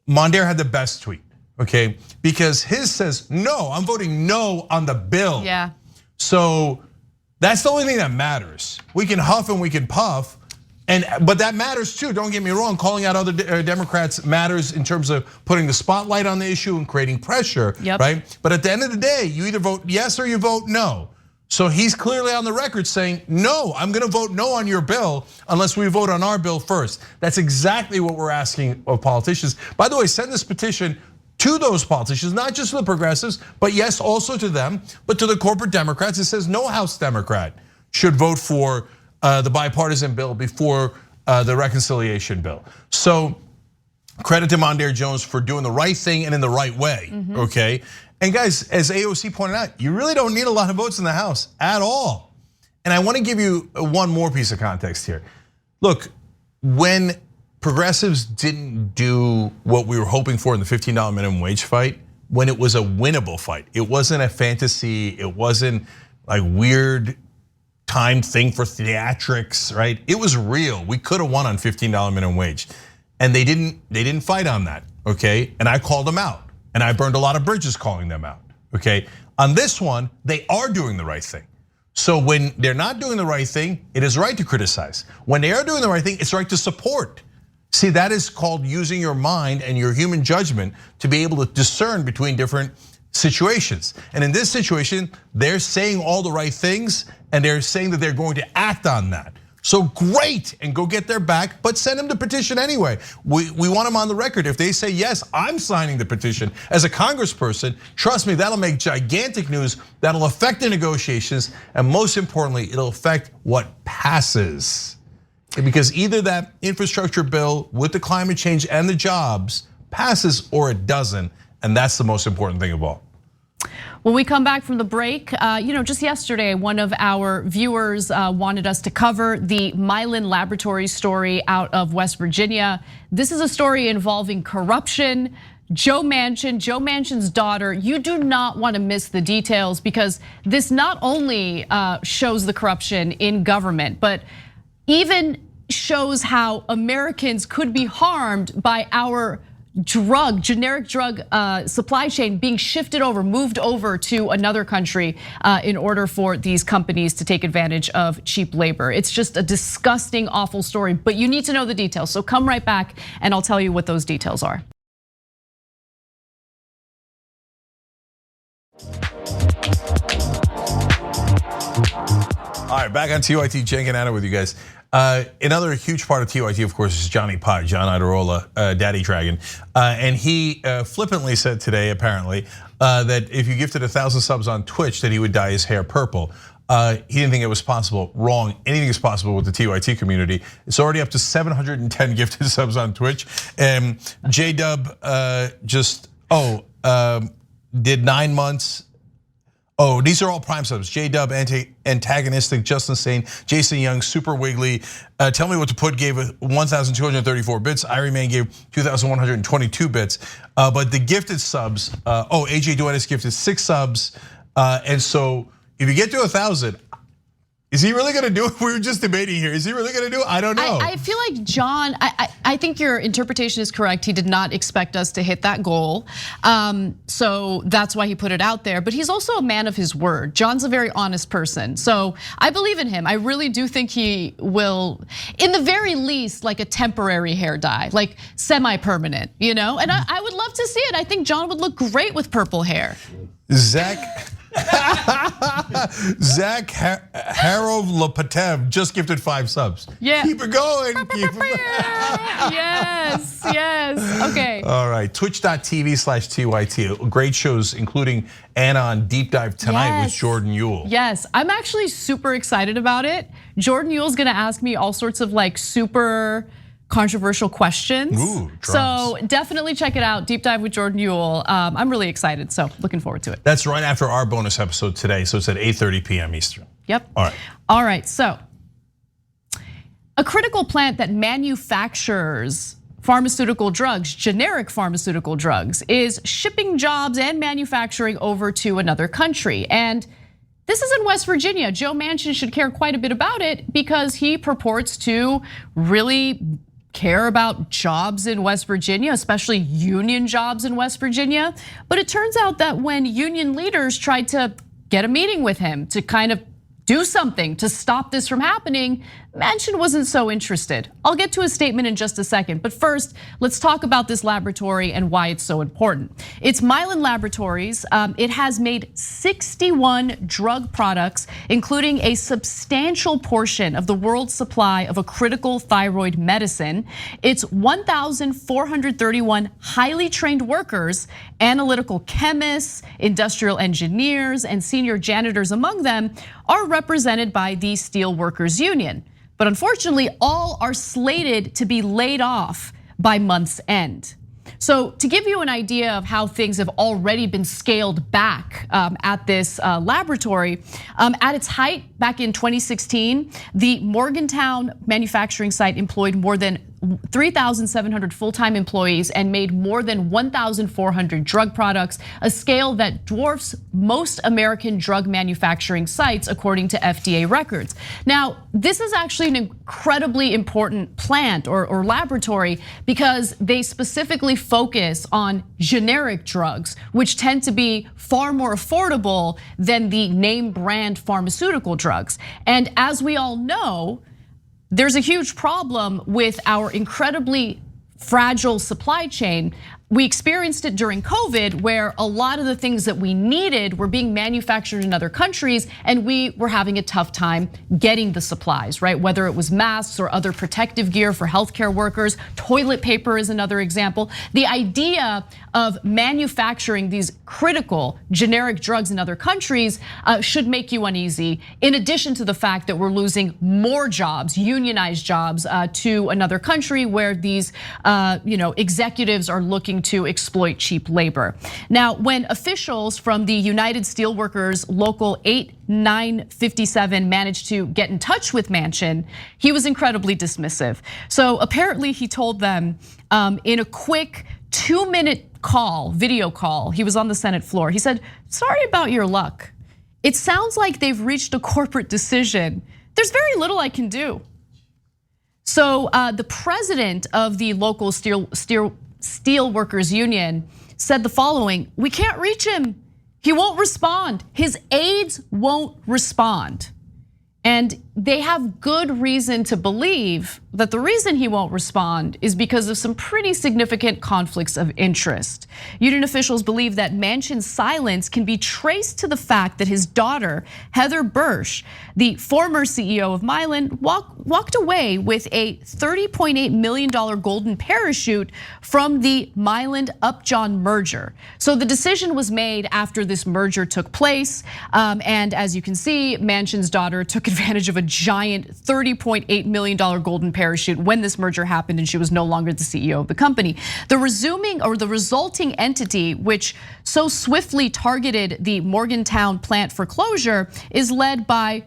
Mondaire had the best tweet, okay? Because his says, no, I'm voting no on the bill. Yeah. So that's the only thing that matters. We can huff and we can puff, but that matters too, don't get me wrong. Calling out other Democrats matters in terms of putting the spotlight on the issue and creating pressure, right? But at the end of the day, you either vote yes or you vote no. So he's clearly on the record saying, no, I'm gonna vote no on your bill unless we vote on our bill first. That's exactly what we're asking of politicians. By the way, send this petition to those politicians, not just to the progressives, but yes, also to them, but to the corporate Democrats. It says no House Democrat should vote for the bipartisan bill before the reconciliation bill. So credit to Mondaire Jones for doing the right thing and in the right way, okay? And guys, as AOC pointed out, you really don't need a lot of votes in the House at all. And I want to give you one more piece of context here. Look, when progressives didn't do what we were hoping for in the $15 minimum wage fight, when it was a winnable fight, it wasn't a fantasy, it wasn't like weird timed thing for theatrics, right? It was real. We could have won on $15 minimum wage. And they didn't fight on that, okay? And I called them out. And I burned a lot of bridges calling them out, okay? On this one, they are doing the right thing. So when they're not doing the right thing, it is right to criticize. When they are doing the right thing, it's right to support. See, that is called using your mind and your human judgment to be able to discern between different situations. And in this situation, they're saying all the right things and they're saying that they're going to act on that. So great, and go get their back, but send them the petition anyway. We want them on the record. If they say, yes, I'm signing the petition as a congressperson, trust me, that'll make gigantic news. That'll affect the negotiations, and most importantly, it'll affect what passes. Because either that infrastructure bill with the climate change and the jobs passes or it doesn't, and that's the most important thing of all. When we come back from the break, just yesterday, one of our viewers wanted us to cover the Mylan Laboratories story out of West Virginia. This is a story involving corruption. Joe Manchin's daughter. You do not want to miss the details because this not only shows the corruption in government, but even shows how Americans could be harmed by our generic drug supply chain being moved over to another country in order for these companies to take advantage of cheap labor. It's just a disgusting, awful story, but you need to know the details. So come right back and I'll tell you what those details are. All right, back on TYT, Cenk and Anna with you guys. Another huge part of TYT, of course, is Johnny Pie, John Iadarola, Daddy Dragon. And he flippantly said today, apparently, that if you gifted 1,000 subs on Twitch, that he would dye his hair purple. He didn't think it was possible. Wrong, anything is possible with the TYT community. It's already up to 710 gifted subs on Twitch. And J-Dub did 9 months. Oh, these are all prime subs. J-Dub, antagonistic, Justin Sane, Jason Young, Super Wiggly. Tell Me What to Put gave 1,234 bits. Irie Man gave 2,122 bits. But the gifted subs, AJ Duenas gifted 6 subs. And so if you get to 1,000, is he really gonna do it? We were just debating here. Is he really gonna do it? I don't know. I feel like John, I think your interpretation is correct. He did not expect us to hit that goal. So that's why he put it out there. But he's also a man of his word. John's a very honest person. So I believe in him. I really do think he will, in the very least, like a temporary hair dye, like semi-permanent, And I would love to see it. I think John would look great with purple hair. Zach Harov-Lepatev just gifted 5 subs. Yeah. Keep it going. Yes, okay. All right, twitch.tv/TYT. Great shows, including Anna on Deep Dive tonight with Jordan Ewell. Yes, I'm actually super excited about it. Jordan Ewell's gonna ask me all sorts of like super controversial questions. Ooh, so definitely check it out. Deep Dive with Jordan Uhl. I'm really excited, so looking forward to it. That's right after our bonus episode today, so it's at 8:30 p.m. Eastern. Yep. All right, so a critical plant that manufactures pharmaceutical drugs, generic pharmaceutical drugs, is shipping jobs and manufacturing over to another country. And this is in West Virginia. Joe Manchin should care quite a bit about it because he purports to really care about jobs in West Virginia, especially union jobs in West Virginia. But it turns out that when union leaders tried to get a meeting with him to kind of do something to stop this from happening, Manchin wasn't so interested. I'll get to his statement in just a second, but first, let's talk about this laboratory and why it's so important. It's Mylan Laboratories. It has made 61 drug products, including a substantial portion of the world's supply of a critical thyroid medicine. It's 1,431 highly trained workers, analytical chemists, industrial engineers, and senior janitors among them are represented by the Steelworkers Union. But unfortunately, all are slated to be laid off by month's end. So to give you an idea of how things have already been scaled back at this laboratory, at its height back in 2016, the Morgantown manufacturing site employed more than 3,700 full-time employees and made more than 1,400 drug products, a scale that dwarfs most American drug manufacturing sites, according to FDA records. Now, this is actually an incredibly important plant or laboratory because they specifically focus on generic drugs, which tend to be far more affordable than the name brand pharmaceutical drugs. And as we all know, there's a huge problem with our incredibly fragile supply chain. We experienced it during COVID, where a lot of the things that we needed were being manufactured in other countries, and we were having a tough time getting the supplies, right? Whether it was masks or other protective gear for healthcare workers, toilet paper is another example. The idea of manufacturing these critical generic drugs in other countries should make you uneasy, in addition to the fact that we're losing more jobs, unionized jobs, to another country where these executives are looking to exploit cheap labor. Now, when officials from the United Steelworkers Local 8957 managed to get in touch with Manchin, he was incredibly dismissive. So apparently he told them in a quick 2-minute video call, he was on the Senate floor. He said, "Sorry about your luck. It sounds like they've reached a corporate decision. There's very little I can do." So the president of the local Steelworkers Union said the following: "We can't reach him. He won't respond. His aides won't respond." And they have good reason to believe that the reason he won't respond is because of some pretty significant conflicts of interest. Union officials believe that Manchin's silence can be traced to the fact that his daughter, Heather Bursch, the former CEO of Mylan, walked away with a $30.8 million golden parachute from the Mylan-Upjohn merger. So the decision was made after this merger took place. And as you can see, Manchin's daughter took advantage of a giant $30.8 million golden parachute when this merger happened and she was no longer the CEO of the company. The resulting entity, which so swiftly targeted the Morgantown plant for closure, is led by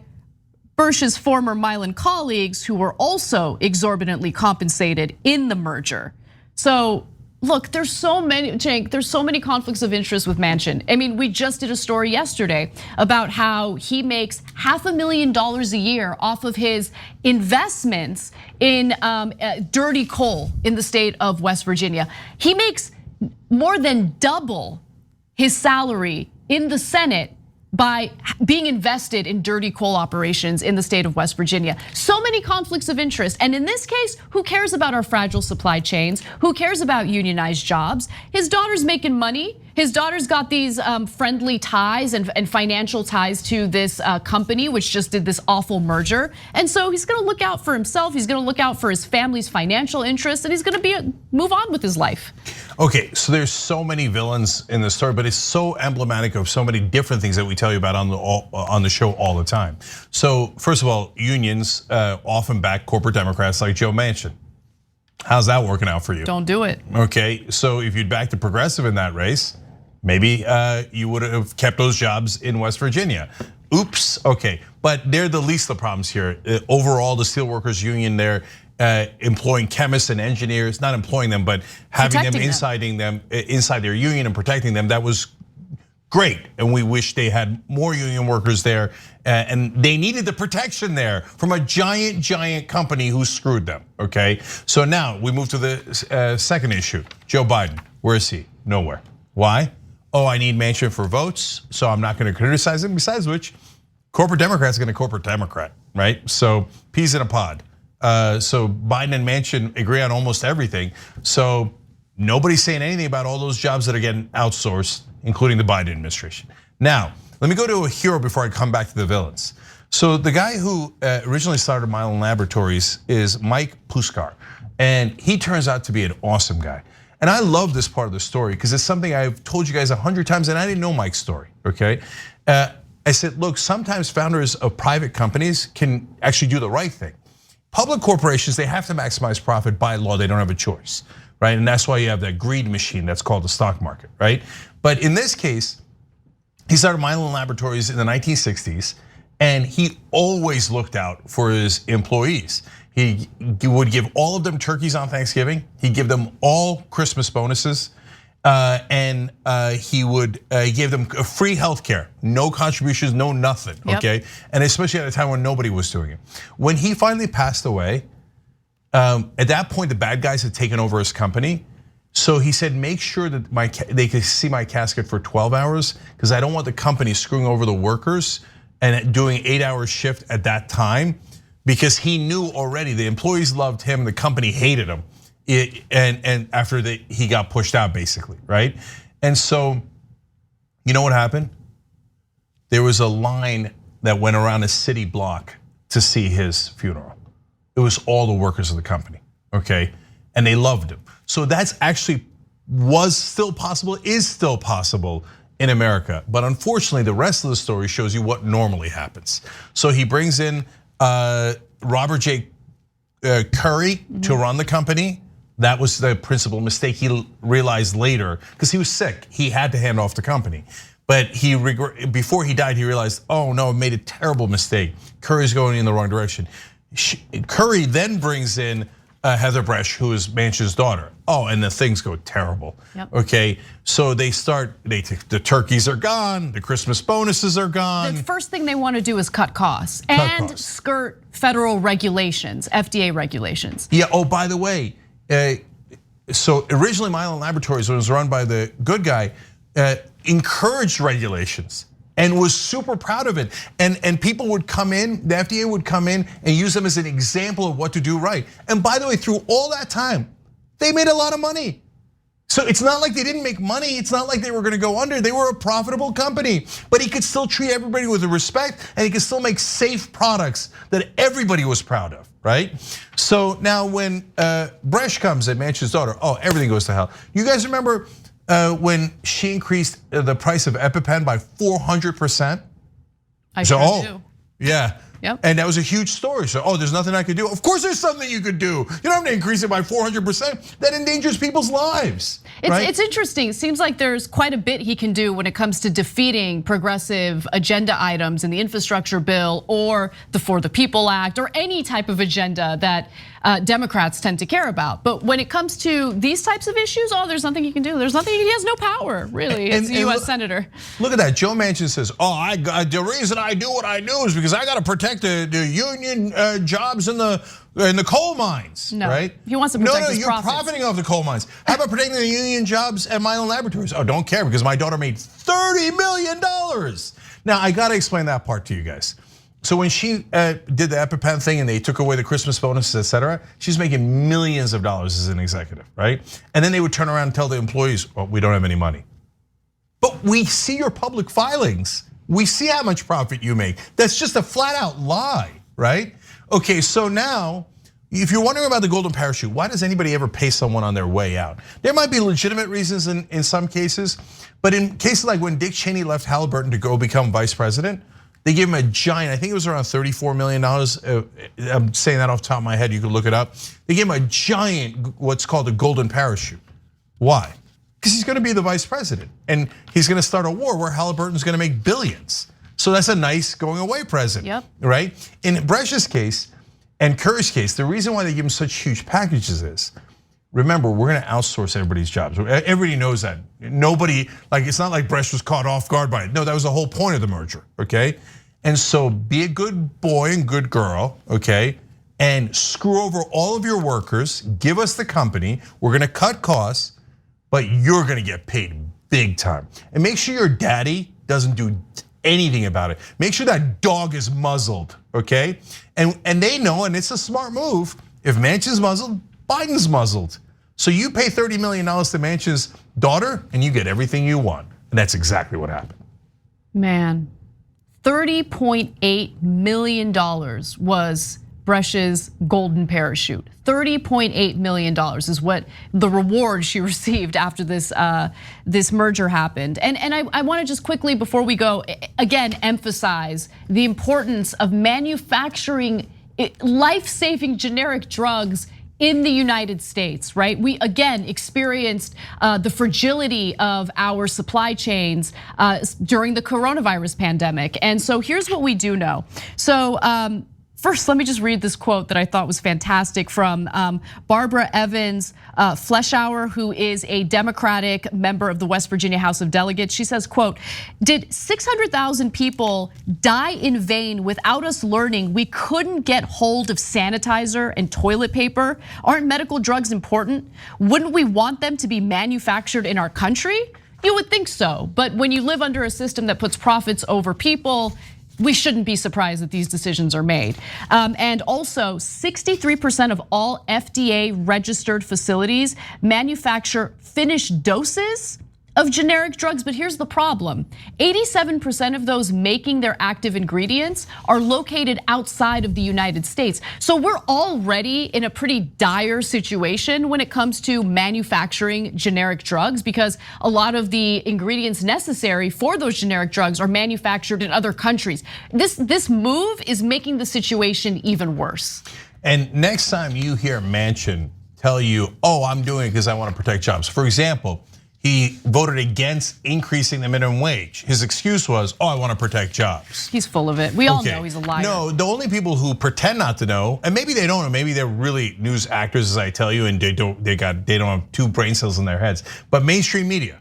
Bursch's former Mylan colleagues who were also exorbitantly compensated in the merger. So look, there's so many, Cenk, there's so many conflicts of interest with Manchin. I mean, we just did a story yesterday about how he makes $500,000 a year off of his investments in dirty coal in the state of West Virginia. He makes more than double his salary in the Senate by being invested in dirty coal operations in the state of West Virginia. So many conflicts of interest. And in this case, who cares about our fragile supply chains? Who cares about unionized jobs? His daughter's making money. His daughter's got these friendly ties and financial ties to this company, which just did this awful merger. And so he's gonna look out for himself. He's gonna look out for his family's financial interests, and he's gonna move on with his life. Okay, so there's so many villains in the story, but it's so emblematic of so many different things that we tell you about on the show all the time. So first of all, unions often back corporate Democrats like Joe Manchin. How's that working out for you? Don't do it. Okay, so if you'd backed the progressive in that race, maybe you would have kept those jobs in West Virginia. Oops, okay, but they're the least of the problems here. Overall, the Steelworkers Union, they're employing chemists and engineers, not employing them, but having them inside their union and protecting them. That was great, and we wish they had more union workers there, and they needed the protection there from a giant company who screwed them, okay? So now we move to the second issue. Joe Biden, where is he? Nowhere. Why? Oh, I need Manchin for votes, so I'm not gonna criticize him. Besides which, corporate Democrats are gonna corporate Democrat, right? So peas in a pod. So Biden and Manchin agree on almost everything. So nobody's saying anything about all those jobs that are getting outsourced, including the Biden administration. Now, let me go to a hero before I come back to the villains. So the guy who originally started Mylan Laboratories is Mike Puskar, and he turns out to be an awesome guy. And I love this part of the story because it's something I've told you guys 100 times, and I didn't know Mike's story, okay? I said, look, sometimes founders of private companies can actually do the right thing. Public corporations, they have to maximize profit by law, they don't have a choice, right? And that's why you have that greed machine that's called the stock market, right? But in this case, he started Mylan Laboratories in the 1960s, and he always looked out for his employees. He would give all of them turkeys on Thanksgiving. He'd give them all Christmas bonuses, and he would give them free health care, no contributions, no nothing, okay? And especially at a time when nobody was doing it. When he finally passed away, at that point, the bad guys had taken over his company. So he said, make sure that they could see my casket for 12 hours because I don't want the company screwing over the workers and doing 8-hour shift at that time, because he knew already the employees loved him, the company hated him. And after he got pushed out, basically, right? And so, you know what happened? There was a line that went around a city block to see his funeral. It was all the workers of the company, okay? And they loved him. So that's actually was still possible, is still possible in America. But unfortunately, the rest of the story shows you what normally happens. So he brings in Robert J. Curry to run the company. That was the principal mistake he realized later, because he was sick. He had to hand off the company. But before he died, he realized, oh no, I made a terrible mistake. Curry's going in the wrong direction. Curry then brings in Heather Bresch, who is Manchin's daughter. Oh, and the things go terrible. Okay, so the turkeys are gone, the Christmas bonuses are gone. The first thing they want to do is cut costs and skirt federal regulations, FDA regulations. Yeah, oh, by the way, so originally Mylan Laboratories, when it was run by the good guy, encouraged regulations and was super proud of it. And people would come in, the FDA would come in and use them as an example of what to do right. And by the way, through all that time, they made a lot of money. So it's not like they didn't make money. It's not like they were gonna go under. They were a profitable company, but he could still treat everybody with respect, and he could still make safe products that everybody was proud of, right? So now when Bresch comes at Manchin's daughter, oh, everything goes to hell. You guys remember when she increased the price of EpiPen by 400%? I sure do. Yeah. Yep. And that was a huge story. So, oh, there's nothing I could do. Of course there's something you could do. You don't have to increase it by 400%. That endangers people's lives. It's interesting. It seems like there's quite a bit he can do when it comes to defeating progressive agenda items in the infrastructure bill or the For the People Act or any type of agenda that Democrats tend to care about. But when it comes to these types of issues, oh, there's nothing he can do. There's nothing, he has no power, really, as a US Senator. Look at that, Joe Manchin says, oh, the reason I do what I do is because I got to protect the union jobs in the coal mines, right? He wants to protect his you're profits. profiting off the coal mines. How about protecting the union jobs at Mylan Laboratories? Oh, don't care because my daughter made $30 million. Now, I gotta explain that part to you guys. So when she did the EpiPen thing and they took away the Christmas bonuses, etc., she's making millions of dollars as an executive, right? And then they would turn around and tell the employees, well, we don't have any money. But we see your public filings. We see how much profit you make. That's just a flat out lie, right? Okay, so now, if you're wondering about the golden parachute, why does anybody ever pay someone on their way out? There might be legitimate reasons in some cases, but in cases like when Dick Cheney left Halliburton to go become vice president, They gave him a giant, I think it was around $34 million. I'm saying that off the top of my head, you can look it up. They gave him a giant, what's called a golden parachute. Why? Because he's gonna be the vice president and he's gonna start a war where Halliburton's gonna make billions. So that's a nice going away present, right? In Bresh's case and Kerry's case, the reason why they give him such huge packages is, remember, we're gonna outsource everybody's jobs. Everybody knows that. Nobody, like it's not like Bresh was caught off guard by it. No, that was the whole point of the merger, okay? And so be a good boy and good girl, okay? And screw over all of your workers, give us the company, we're gonna cut costs, but you're gonna get paid big time. And make sure your daddy doesn't do anything about it. Make sure that dog is muzzled, okay? And they know, and it's a smart move, if Manchin's muzzled, Biden's muzzled. So you pay $30 million to Manchin's daughter and you get everything you want. And that's exactly what happened. Man, $30.8 million was Bresh's golden parachute. $30.8 million is what the reward she received after this merger happened. And I want to just quickly, before we go, again, emphasize the importance of manufacturing life-saving generic drugs in the United States, right? We again experienced the fragility of our supply chains during the coronavirus pandemic. And so here's what we do know. So first, let me just read this quote that I thought was fantastic from Barbara Evans Fleshauer, who is a Democratic member of the West Virginia House of Delegates. She says, quote, "Did 600,000 people die in vain without us learning we couldn't get hold of sanitizer and toilet paper? Aren't medical drugs important? Wouldn't we want them to be manufactured in our country? You would think so, but when you live under a system that puts profits over people, we shouldn't be surprised that these decisions are made." And also, 63% of all FDA registered facilities manufacture finished doses of generic drugs, but here's the problem. 87% of those making their active ingredients are located outside of the United States. So we're already in a pretty dire situation when it comes to manufacturing generic drugs, because a lot of the ingredients necessary for those generic drugs are manufactured in other countries. This move is making the situation even worse. And next time you hear Manchin tell you, oh, I'm doing it because I want to protect jobs. For example, he voted against increasing the minimum wage. His excuse was, oh, I want to protect jobs. He's full of it. We all know he's a liar. No, the only people who pretend not to know, and maybe they don't know, maybe they're really news actors, as I tell you, and they don't have two brain cells in their heads. But mainstream media,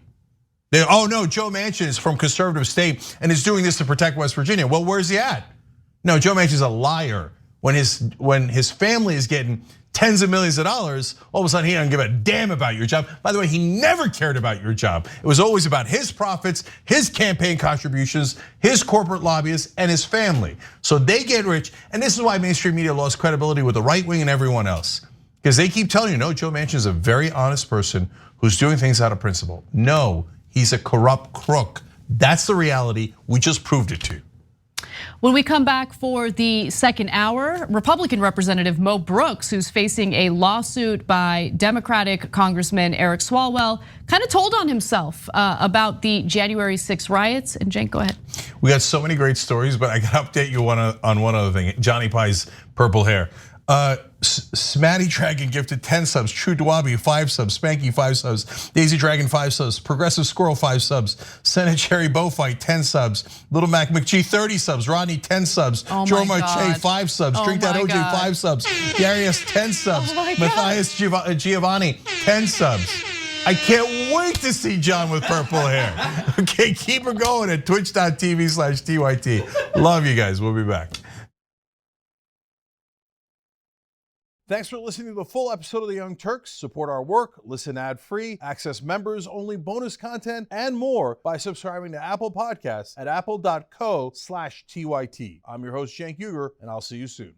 oh no, Joe Manchin is from conservative state and is doing this to protect West Virginia. Well, where's he at? No, Joe Manchin's a liar. When his family is getting tens of millions of dollars, all of a sudden he doesn't give a damn about your job. By the way, he never cared about your job. It was always about his profits, his campaign contributions, his corporate lobbyists, and his family. So they get rich, and this is why mainstream media lost credibility with the right wing and everyone else. Because they keep telling you, no, Joe Manchin is a very honest person who's doing things out of principle. No, he's a corrupt crook. That's the reality, we just proved it to you. When we come back for the second hour, Republican Representative Mo Brooks, who's facing a lawsuit by Democratic Congressman Eric Swalwell, kind of told on himself about the January 6 riots. And Cenk, go ahead. We got so many great stories, but I got to update you on one other thing. Johnny Pie's purple hair. Smatty Dragon gifted 10 subs, True Dwabi 5 subs, Spanky 5 subs, Daisy Dragon 5 subs, Progressive Squirrel 5 subs, Senate Cherry Bowfight 10 subs, Little Mac McGee 30 subs, Rodney 10 subs, Jorma Che 5 subs, Drink That OJ 5 subs, Darius 10 subs, Matthias Giovanni 10 subs. I can't wait to see John with purple hair. Okay, keep her going at twitch.tv/TYT. Love you guys, we'll be back. Thanks for listening to the full episode of The Young Turks. Support our work, listen ad-free, access members-only bonus content, and more by subscribing to Apple Podcasts at apple.co/TYT. I'm your host, Cenk Uygur, and I'll see you soon.